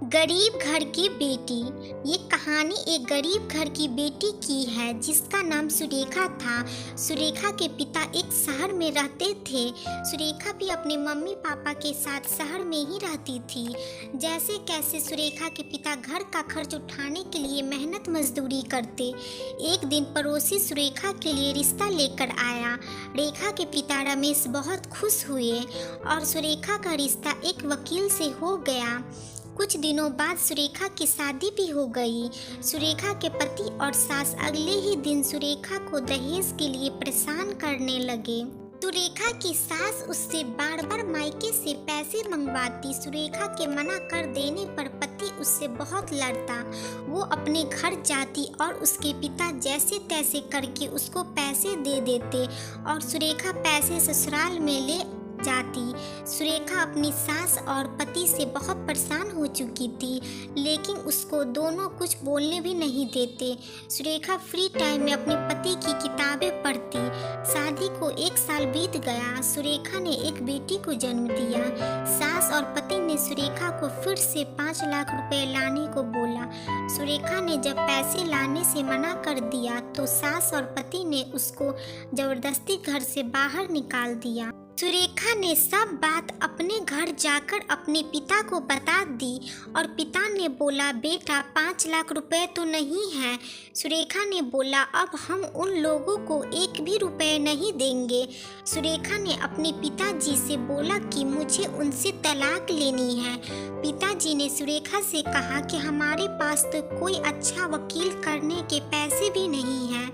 गरीब घर की बेटी। ये कहानी एक गरीब घर की बेटी की है जिसका नाम सुरेखा था। सुरेखा के पिता एक शहर में रहते थे। सुरेखा भी अपने मम्मी पापा के साथ शहर में ही रहती थी। जैसे कैसे सुरेखा के पिता घर का खर्च उठाने के लिए मेहनत मजदूरी करते। एक दिन पड़ोसी सुरेखा के लिए रिश्ता लेकर आया। रेखा के पिता रमेश बहुत खुश हुए और सुरेखा का रिश्ता एक वकील से हो गया। कुछ दिनों बाद सुरेखा की शादी भी हो गई। सुरेखा के पति और सास अगले ही दिन सुरेखा को दहेज के लिए परेशान करने लगे। सुरेखा की सास उससे बार बार मायके से पैसे मंगवाती। सुरेखा के मना कर देने पर पति उससे बहुत लड़ता। वो अपने घर जाती और उसके पिता जैसे तैसे करके उसको पैसे दे देते और सुरेखा पैसे ससुराल में ले जाती। सुरेखा अपनी सास और पति से बहुत परेशान हो चुकी थी, लेकिन उसको दोनों कुछ बोलने भी नहीं देते। सुरेखा फ्री टाइम में अपने पति की किताबें पढ़ती। शादी को 1 साल बीत गया। सुरेखा ने एक बेटी को जन्म दिया। सास और पति ने सुरेखा को फिर से 5 लाख रुपए लाने को बोला। सुरेखा ने जब पैसे लाने से मना कर दिया तो सास और पति ने उसको जबरदस्ती घर से बाहर निकाल दिया। सुरेखा ने सब बात अपने घर जाकर अपने पिता को बता दी और पिता ने बोला, बेटा 5 लाख रुपए तो नहीं है। सुरेखा ने बोला, अब हम उन लोगों को 1 भी रुपए नहीं देंगे। सुरेखा ने अपने पिताजी से बोला कि मुझे उनसे तलाक लेनी है। पिताजी ने सुरेखा से कहा कि हमारे पास तो कोई अच्छा वकील करने के पैसे भी नहीं हैं।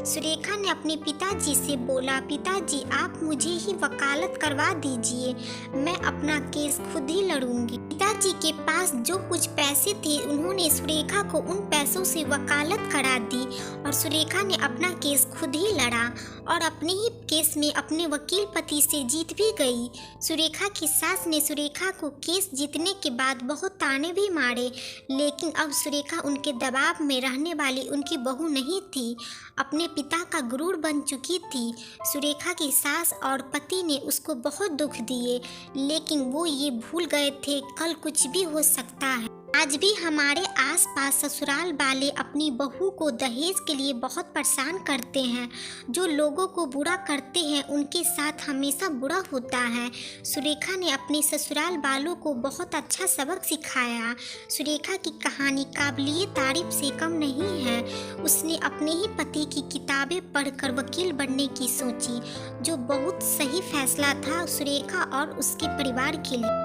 सुरेखा ने अपने पिताजी से बोला, पिताजी आप मुझे ही वकालत करवा दीजिए, मैं अपना केस खुद ही लड़ूंगी। पिताजी के पास जो कुछ पैसे थे उन्होंने सुरेखा को उन पैसों से वकालत करा दी और सुरेखा ने अपना केस खुद ही लड़ा और अपने ही केस में अपने वकील पति से जीत भी गई। सुरेखा की सास ने सुरेखा को केस जीतने के बाद बहुत ताने भी मारे, लेकिन अब सुरेखा उनके दबाव में रहने वाली उनकी बहू नहीं थी, अपने पिता का गुरूर बन चुकी थी। सुरेखा की सास और पति ने उसको बहुत दुख दिए, लेकिन वो ये भूल गए थे कल कुछ भी हो सकता है। आज भी हमारे आसपास ससुराल वाले अपनी बहू को दहेज के लिए बहुत परेशान करते हैं। जो लोगों को बुरा करते हैं उनके साथ हमेशा बुरा होता है। सुरेखा ने अपने ससुराल वालों को बहुत अच्छा सबक सिखाया। सुरेखा की कहानी काबिलिए तारीफ से कम नहीं है। उसने अपने ही पति की किताबें पढ़कर वकील बनने की सोची, जो बहुत सही फैसला था सुरेखा और उसके परिवार के लिए।